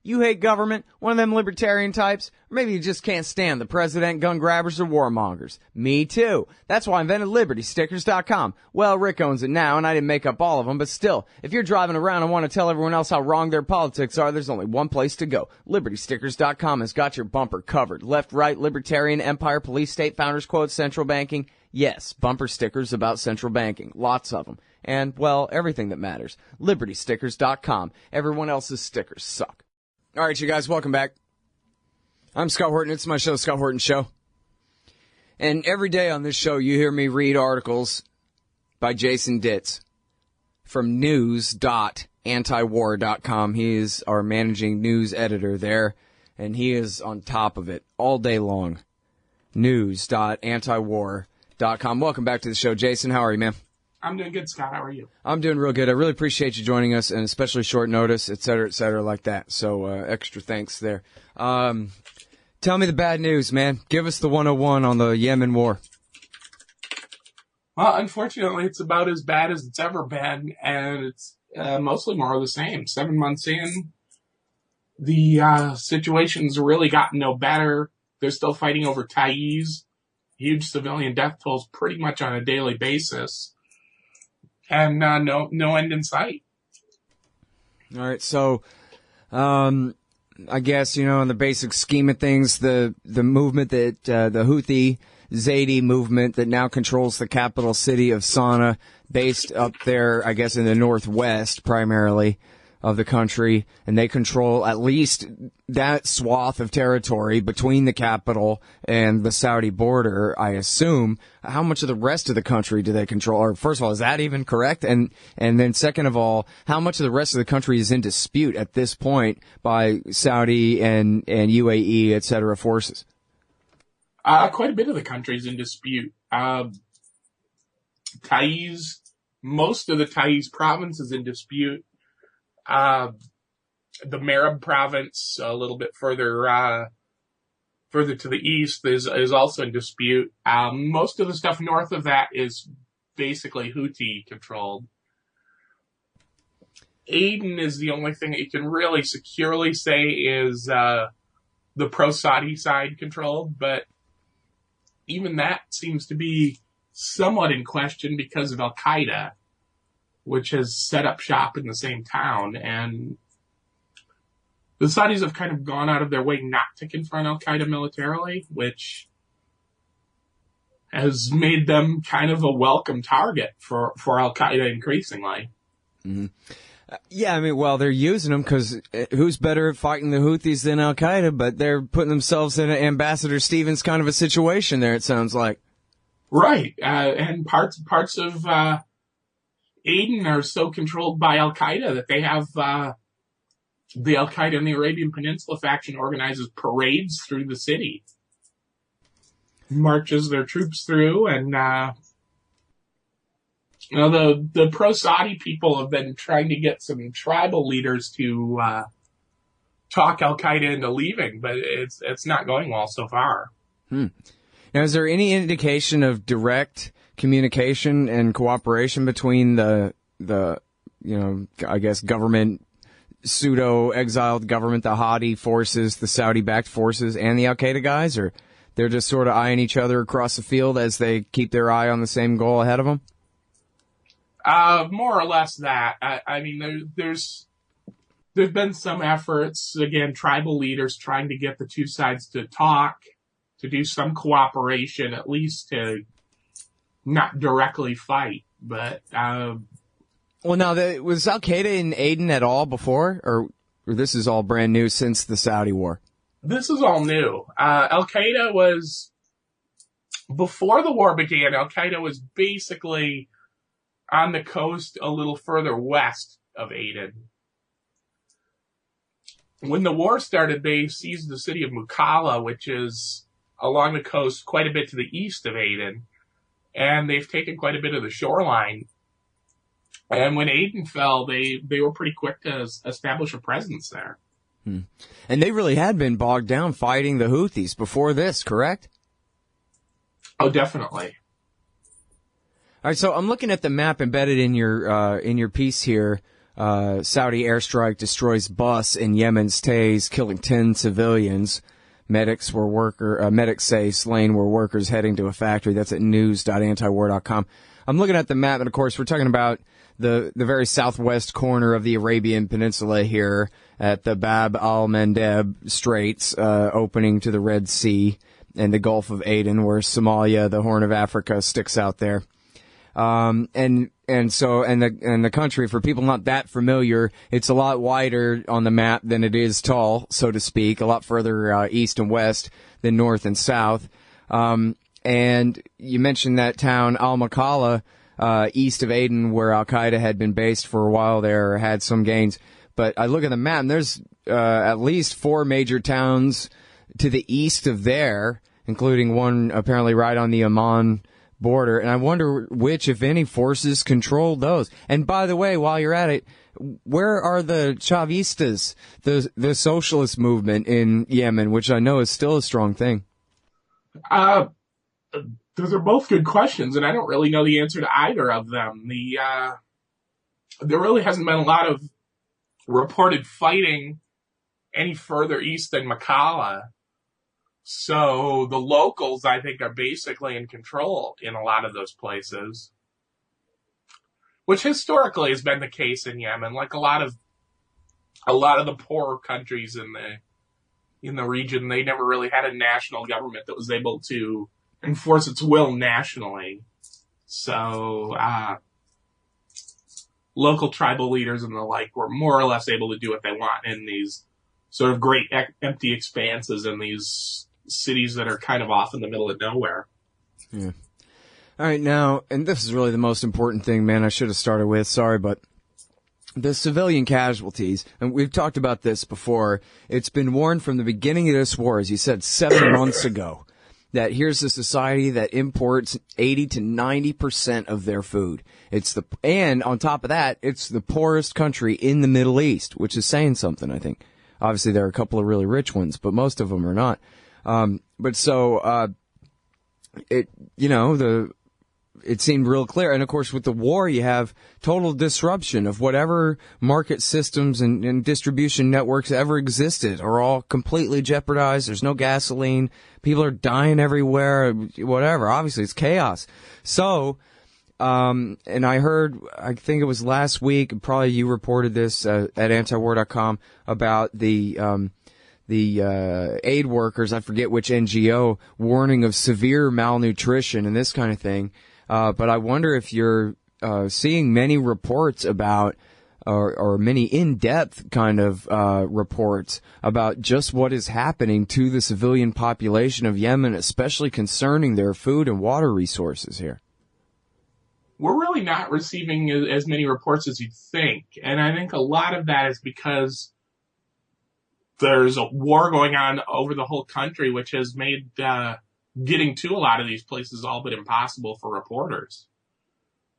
You hate government, one of them libertarian types, or maybe you just can't stand the president, gun grabbers, or warmongers. Me too. That's why I invented LibertyStickers.com. Well, Rick owns it now, and I didn't make up all of them, but still, if you're driving around and want to tell everyone else how wrong their politics are, there's only one place to go. LibertyStickers.com has got your bumper covered. Left, right, libertarian, empire, police, state, founders quotes, central banking. Yes, bumper stickers about central banking. Lots of them. And, well, everything that matters. LibertyStickers.com. Everyone else's stickers suck. All right, you guys, welcome back. I'm Scott Horton. It's my show, Scott Horton Show. And every day on this show, you hear me read articles by Jason Ditz from news.antiwar.com. He is our managing news editor there, and he is on top of it all day long. News.antiwar.com. Welcome back to the show, Jason. How are you, man? I'm doing good, Scott. How are you? I'm doing real good. I really appreciate you joining us, and especially short notice, et cetera, like that. So extra thanks there. Tell me the bad news, man. Give us the 101 on the Yemen war. Well, unfortunately, it's about as bad as it's ever been, and it's mostly more of the same. 7 months in, the situation's really gotten no better. They're still fighting over Taiz. Huge civilian death tolls pretty much on a daily basis. And no end in sight. All right, so I guess, you know, in the basic scheme of things, the movement that the Houthi Zaidi movement that now controls the capital city of Sana'a, based up there, I guess, in the northwest primarily of the country, and they control at least that swath of territory between the capital and the Saudi border, I assume. How much of the rest of the country do they control? Or first of all, is that even correct? And then second of all, how much of the rest of the country is in dispute at this point by Saudi and UAE, et cetera, forces? Quite a bit of the country is in dispute. Taiz, most of the Taiz province is in dispute. The Marib province, a little bit further to the east, is also in dispute. Most of the stuff north of that is basically Houthi controlled. Aden is the only thing that you can really securely say is the pro-Saudi side controlled, but even that seems to be somewhat in question because of Al-Qaeda, which has set up shop in the same town. And the Saudis have kind of gone out of their way not to confront Al-Qaeda militarily, which has made them kind of a welcome target for Al-Qaeda increasingly. Mm-hmm. Yeah, I mean, well, they're using them because who's better at fighting the Houthis than Al-Qaeda? But they're putting themselves in an Ambassador Stevens kind of a situation there, it sounds like. Right. And parts of Aden are so controlled by Al-Qaeda that they have the Al-Qaeda in the Arabian Peninsula faction organizes parades through the city, marches their troops through, and the pro-Saudi people have been trying to get some tribal leaders to talk Al-Qaeda into leaving, but it's not going well so far. Now, is there any indication of direct communication and cooperation between the I guess government, pseudo-exiled government, the Hadi forces, the Saudi-backed forces, and the Al-Qaeda guys, or they're just sort of eyeing each other across the field as they keep their eye on the same goal ahead of them? More or less that. I mean, there's been some efforts, again, tribal leaders trying to get the two sides to talk, to do some cooperation, at least to not directly fight, but well, now, was Al-Qaeda in Aden at all before, or this is all brand new since the Saudi war? This is all new. Al-Qaeda was, before the war began, Al-Qaeda was basically on the coast a little further west of Aden. When the war started, they seized the city of Mukalla, which is along the coast quite a bit to the east of Aden, and they've taken quite a bit of the shoreline. And when Aden fell, they were pretty quick to establish a presence there. And they really had been bogged down fighting the Houthis before this, correct? Oh, definitely. All right, so I'm looking at the map embedded in your piece here Saudi airstrike destroys bus in Yemen's Taiz, killing 10 civilians. Medics say slain were workers heading to a factory. That's at news.antiwar.com. I'm looking at the map, and of course, we're talking about the very southwest corner of the Arabian Peninsula here at the Bab al-Mandeb Straits, opening to the Red Sea and the Gulf of Aden, where Somalia, the Horn of Africa, sticks out there. And the country, for people not that familiar, it's a lot wider on the map than it is tall, so to speak, a lot further east and west than north and south. And you mentioned that town, Al-Makalla, east of Aden, where Al-Qaeda had been based for a while there, had some gains. But I look at the map, and there's at least 4 major towns to the east of there, including one apparently right on the Oman border, and I wonder which, if any, forces control those. And by the way, while you're at it, where are the Chavistas, the socialist movement in Yemen, which I know is still a strong thing? Those are both good questions, and I don't really know the answer to either of them. There really hasn't been a lot of reported fighting any further east than Makalla. So the locals, I think, are basically in control in a lot of those places, which historically has been the case in Yemen. Like a lot of the poorer countries in the region, they never really had a national government that was able to enforce its will nationally. So local tribal leaders and the like were more or less able to do what they want in these sort of great empty expanses in these cities that are kind of off in the middle of nowhere. Yeah. All right, now, and this is really the most important thing, man, I should have started with, sorry, but the civilian casualties, and we've talked about this before, it's been warned from the beginning of this war, as you said, 7 months ago, that here's a society that imports 80 to 90% of their food. And on top of that, it's the poorest country in the Middle East, which is saying something, I think. Obviously, there are a couple of really rich ones, but most of them are not. It seemed real clear. And of course, with the war, you have total disruption of whatever market systems and distribution networks ever existed are all completely jeopardized. There's no gasoline. People are dying everywhere, whatever. Obviously, it's chaos. So, and I heard, I think it was last week, probably you reported this at antiwar.com about the aid workers, I forget which NGO, warning of severe malnutrition and this kind of thing. But I wonder if you're seeing many reports about, or many in-depth kind of reports about just what is happening to the civilian population of Yemen, especially concerning their food and water resources here. We're really not receiving as many reports as you'd think. And I think a lot of that is because there's a war going on over the whole country, which has made getting to a lot of these places all but impossible for reporters.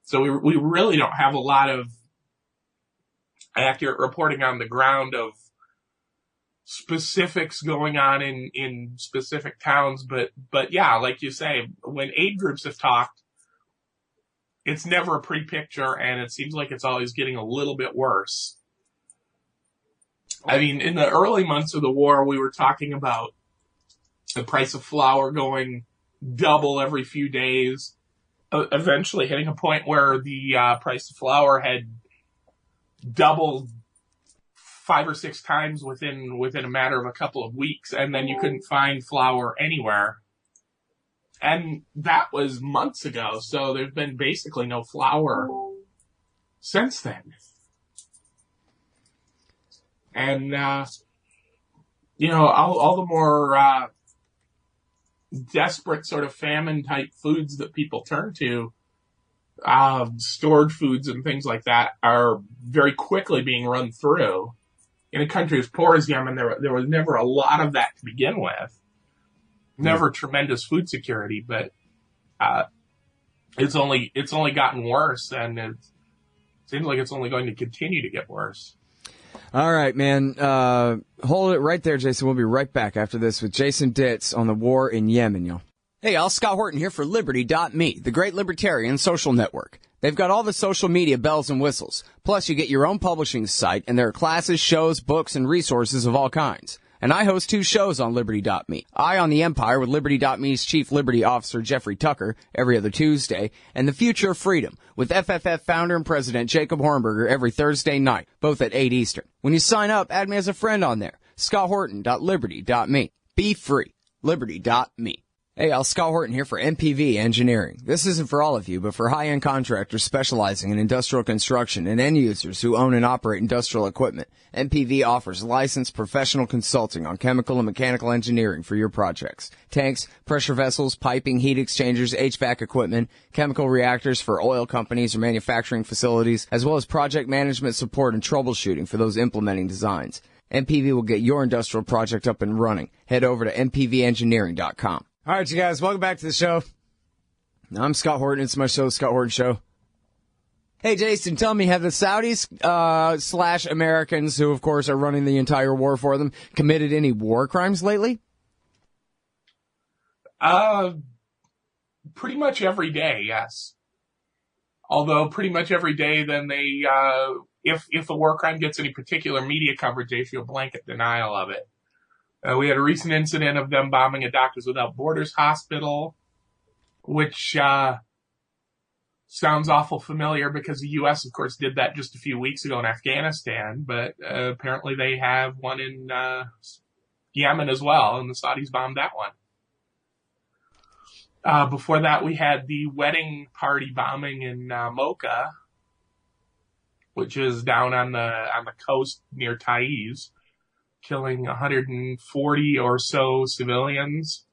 So we really don't have a lot of accurate reporting on the ground of specifics going on in specific towns. But yeah, like you say, when aid groups have talked, it's never a pretty picture, and it seems like it's always getting a little bit worse. I mean, in the early months of the war, we were talking about the price of flour going double every few days, eventually hitting a point where the price of flour had doubled 5 or 6 times within a matter of a couple of weeks, and then you couldn't find flour anywhere. And that was months ago, so there's been basically no flour since then. And, all the more desperate sort of famine-type foods that people turn to, stored foods and things like that, are very quickly being run through. In a country as poor as Yemen, there was never a lot of that to begin with. Never tremendous food security, but it's only gotten worse, and it seems like it's only going to continue to get worse. All right, man. Hold it right there, Jason. We'll be right back after this with Jason Ditz on the war in Yemen, y'all. Hey, y'all. Scott Horton here for Liberty.me, the great libertarian social network. They've got all the social media bells and whistles. Plus, you get your own publishing site, and there are classes, shows, books, and resources of all kinds. And I host 2 shows on Liberty.me. Eye on the Empire with Liberty.me's Chief Liberty Officer Jeffrey Tucker every other Tuesday, and The Future of Freedom with FFF founder and president Jacob Hornberger every Thursday night, both at 8 Eastern. When you sign up, add me as a friend on there. ScottHorton.Liberty.me. Be free. Liberty.me. Hey, Al, Scott Horton here for MPV Engineering. This isn't for all of you, but for high-end contractors specializing in industrial construction and end users who own and operate industrial equipment. MPV offers licensed professional consulting on chemical and mechanical engineering for your projects. Tanks, pressure vessels, piping, heat exchangers, HVAC equipment, chemical reactors for oil companies or manufacturing facilities, as well as project management support and troubleshooting for those implementing designs. MPV will get your industrial project up and running. Head over to mpvengineering.com. All right, you guys, welcome back to the show. I'm Scott Horton. It's my show, Scott Horton Show. Hey, Jason, tell me, have the Saudis slash Americans, who, of course, are running the entire war for them, committed any war crimes lately? Pretty much every day, yes. Although pretty much every day, then they, if a war crime gets any particular media coverage, they issue a blanket denial of it. We had a recent incident of them bombing a Doctors Without Borders hospital, which sounds awful familiar because the U.S., of course, did that just a few weeks ago in Afghanistan, but apparently they have one in Yemen as well, and the Saudis bombed that one. Before that, we had the wedding party bombing in Mocha, which is down on the coast near Taiz, killing 140 or so civilians.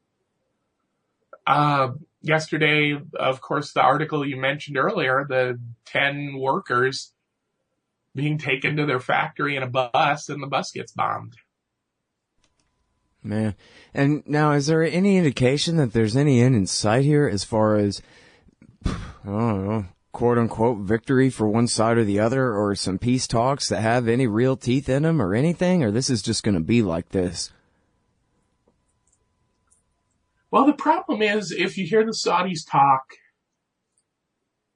Yesterday, of course, the article you mentioned earlier, the 10 workers being taken to their factory in a bus, and the bus gets bombed. Man. And now, is there any indication that there's any end in sight here as far as, I don't know, quote-unquote victory for one side or the other, or some peace talks that have any real teeth in them or anything, or this is just going to be like this? Well, the problem is, if you hear the Saudis talk,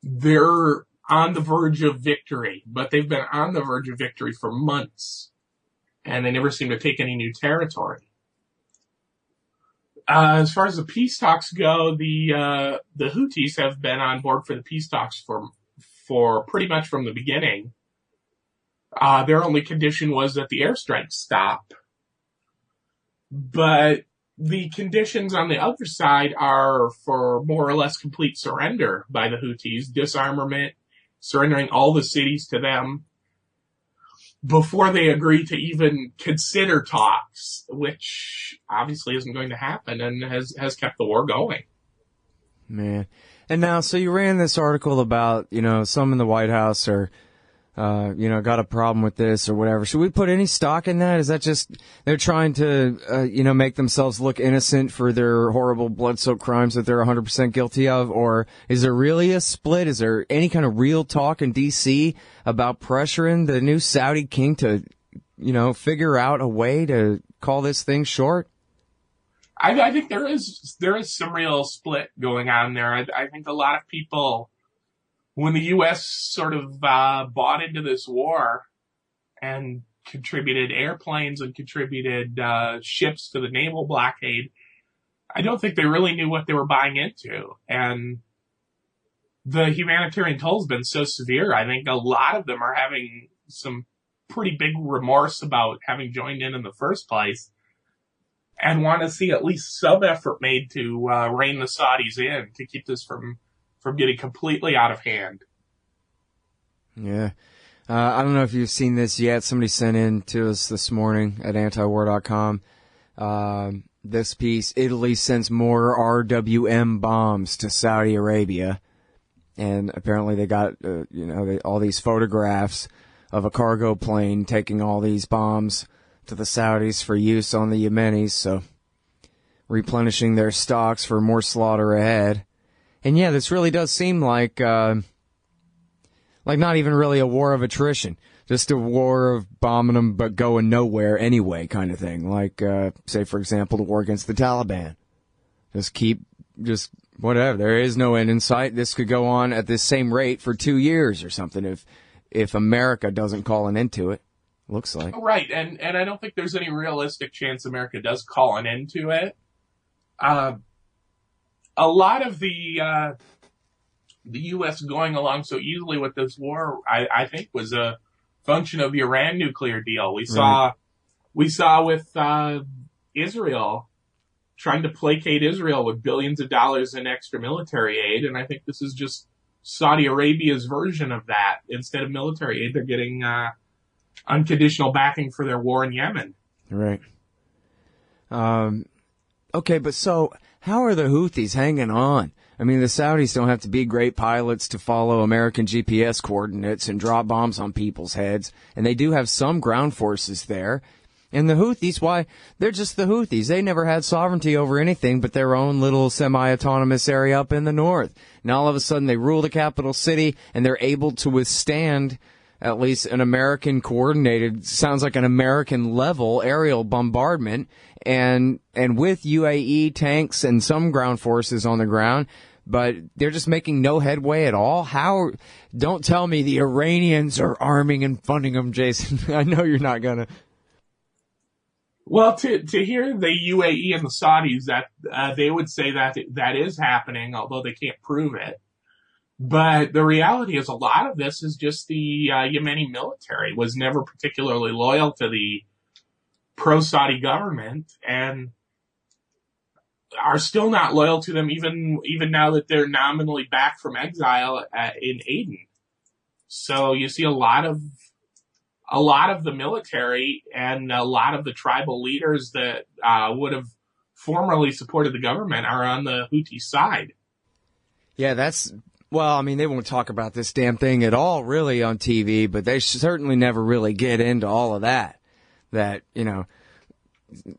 they're on the verge of victory, but they've been on the verge of victory for months, and they never seem to take any new territory. As far as the peace talks go, the Houthis have been on board for the peace talks for pretty much from the beginning. Their only condition was that the airstrikes stop. But the conditions on the other side are for more or less complete surrender by the Houthis, disarmament, surrendering all the cities to them before they agree to even consider talks, which obviously isn't going to happen and has kept the war going. Man. And now, so you ran this article about, some in the White House are, got a problem with this or whatever. Should we put any stock in that? Is that just they're trying to, make themselves look innocent for their horrible blood-soaked crimes that they're 100% guilty of? Or is there really a split? Is there any kind of real talk in D.C. about pressuring the new Saudi king to, figure out a way to call this thing short? I think there is some real split going on there. I think a lot of people, when the U.S. sort of bought into this war and contributed airplanes and contributed ships to the naval blockade, I don't think they really knew what they were buying into. And the humanitarian toll has been so severe, I think a lot of them are having some pretty big remorse about having joined in the first place and want to see at least some effort made to rein the Saudis in to keep this from getting completely out of hand. Yeah. I don't know if you've seen this yet. Somebody sent in to us this morning at antiwar.com. This piece, Italy sends more RWM bombs to Saudi Arabia. And apparently they got, all these photographs of a cargo plane taking all these bombs to the Saudis for use on the Yemenis. So replenishing their stocks for more slaughter ahead. And yeah, this really does seem like not even really a war of attrition, just a war of bombing them but going nowhere anyway kind of thing. Like, say, for example, the war against the Taliban. Just whatever. There is no end in sight. This could go on at this same rate for 2 years or something if America doesn't call an end to it. Looks like. Right, and I don't think there's any realistic chance America does call an end to it. A lot of the U.S. going along so easily with this war, I think, was a function of the Iran nuclear deal. We saw with Israel trying to placate Israel with billions of dollars in extra military aid, and I think this is just Saudi Arabia's version of that. Instead of military aid, they're getting unconditional backing for their war in Yemen. Right. Okay, but so how are the Houthis hanging on? I mean, the Saudis don't have to be great pilots to follow American GPS coordinates and drop bombs on people's heads, and they do have some ground forces there. And the Houthis, why? They're just the Houthis. They never had sovereignty over anything but their own little semi-autonomous area up in the north. Now all of a sudden they rule the capital city, and they're able to withstand at least an American coordinated, sounds like an American level aerial bombardment, and with UAE tanks and some ground forces on the ground, but they're just making no headway at all. Don't tell me the Iranians are arming and funding them, Jason. I know you're not gonna. Well, to hear the UAE and the Saudis, that they would say that is happening, although they can't prove it. But the reality is a lot of this is just the Yemeni military was never particularly loyal to the pro-Saudi government and are still not loyal to them even now that they're nominally back from exile in Aden. So you see a lot of the military and a lot of the tribal leaders that would have formerly supported the government are on the Houthi side. Yeah, well, I mean, they won't talk about this damn thing at all, really, on TV, but they certainly never really get into all of that. That,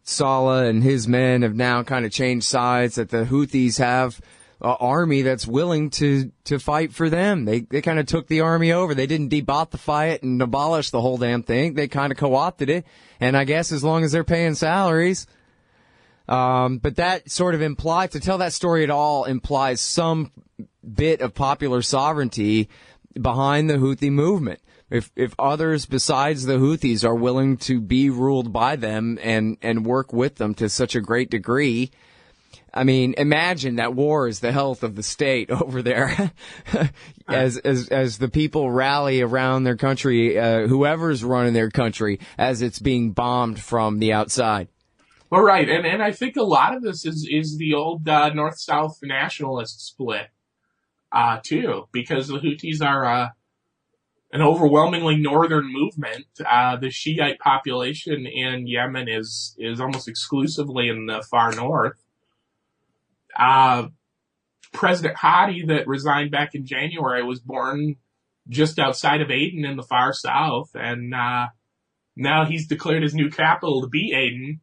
Saleh and his men have now kind of changed sides, that the Houthis have an army that's willing to fight for them. They kind of took the army over. They didn't debautify it and abolish the whole damn thing. They kind of co-opted it, and I guess as long as they're paying salaries. But that sort of implies, to tell that story at all implies some bit of popular sovereignty behind the Houthi movement. If others besides the Houthis are willing to be ruled by them and work with them to such a great degree, I mean, imagine that war is the health of the state over there. as the people rally around their country, whoever's running their country, as it's being bombed from the outside. Well, right, and I think a lot of this is the old North-South nationalist split, too, because the Houthis are an overwhelmingly northern movement. The Shiite population in Yemen is almost exclusively in the far north. President Hadi, that resigned back in January, was born just outside of Aden in the far south, and now he's declared his new capital to be Aden.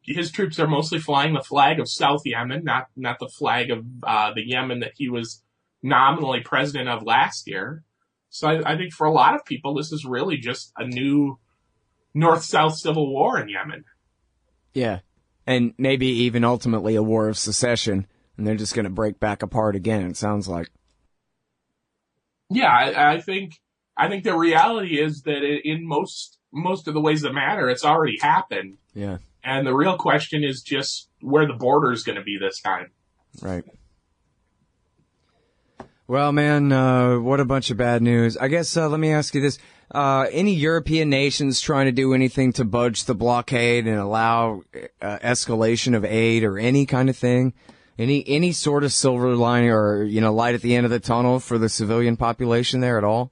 His troops are mostly flying the flag of South Yemen, not the flag of the Yemen that he was nominally president of last year. So I think for a lot of people, this is really just a new North-South civil war in Yemen. Yeah. And maybe even ultimately a war of secession, and they're just going to break back apart again, it sounds like. Yeah, I think the reality is that in most of the ways that matter, it's already happened. Yeah. And the real question is just where the border is going to be this time. Right. Well, man, what a bunch of bad news. I guess, let me ask you this. Any European nations trying to do anything to budge the blockade and allow escalation of aid or any kind of thing? Any sort of silver lining or, light at the end of the tunnel for the civilian population there at all?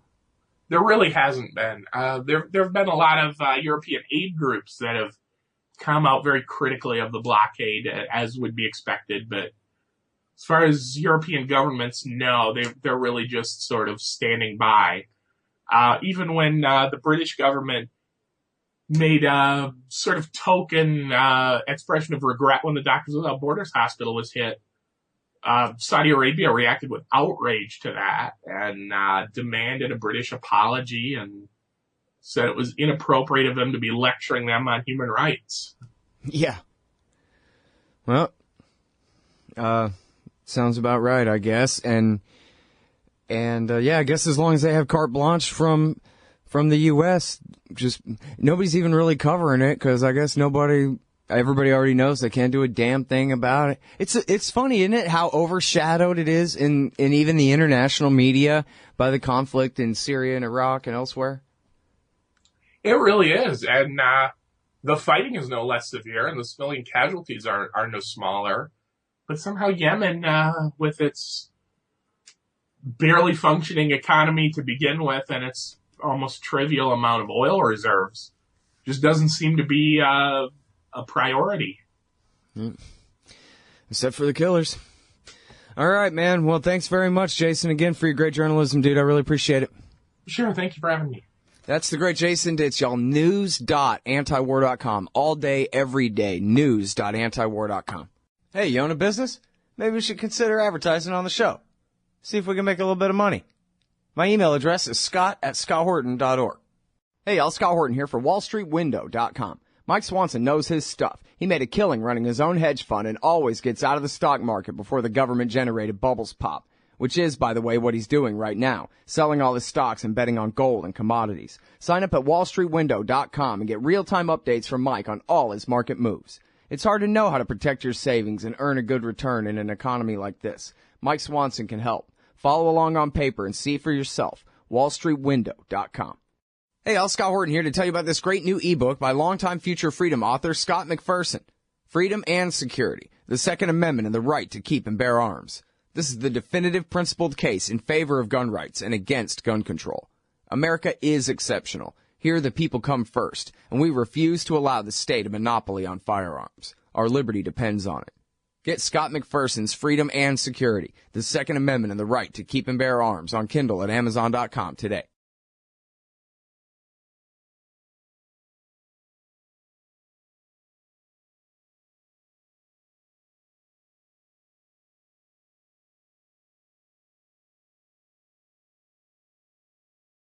There really hasn't been. There have been a lot of European aid groups that have come out very critically of the blockade, as would be expected, but as far as European governments, no, they're really just sort of standing by. Even when the British government made a sort of token expression of regret when the Doctors Without Borders hospital was hit, Saudi Arabia reacted with outrage to that and demanded a British apology and said it was inappropriate of them to be lecturing them on human rights. Yeah. Well, Sounds about right, I guess. And yeah, I guess as long as they have carte blanche from the U.S., just nobody's even really covering it because I guess everybody already knows they can't do a damn thing about it. It's funny, isn't it, how overshadowed it is in even the international media by the conflict in Syria and Iraq and elsewhere? It really is. And the fighting is no less severe and the civilian casualties are no smaller. But somehow Yemen, with its barely functioning economy to begin with and its almost trivial amount of oil reserves, just doesn't seem to be a priority. Except for the killers. All right, man. Well, thanks very much, Jason, again, for your great journalism, dude. I really appreciate it. Sure. Thank you for having me. That's the great Jason Ditz, y'all. News.antiwar.com. All day, every day. News.antiwar.com. Hey, you own a business? Maybe we should consider advertising on the show. See if we can make a little bit of money. My email address is scott@scotthorton.org. Hey, y'all. Scott Horton here for wallstreetwindow.com. Mike Swanson knows his stuff. He made a killing running his own hedge fund and always gets out of the stock market before the government-generated bubbles pop, which is, by the way, what he's doing right now, selling all his stocks and betting on gold and commodities. Sign up at wallstreetwindow.com and get real-time updates from Mike on all his market moves. It's hard to know how to protect your savings and earn a good return in an economy like this. Mike Swanson can help. Follow along on paper and see for yourself. wallstreetwindow.com. Hey, y'all, Scott Horton here to tell you about this great new ebook by longtime Future Freedom author Scott McPherson. Freedom and Security, the Second Amendment and the Right to Keep and Bear Arms. This is the definitive principled case in favor of gun rights and against gun control. America is exceptional. Here the people come first, and we refuse to allow the state a monopoly on firearms. Our liberty depends on it. Get Scott McPherson's Freedom and Security, the Second Amendment and the Right to Keep and Bear Arms on Kindle at Amazon.com today.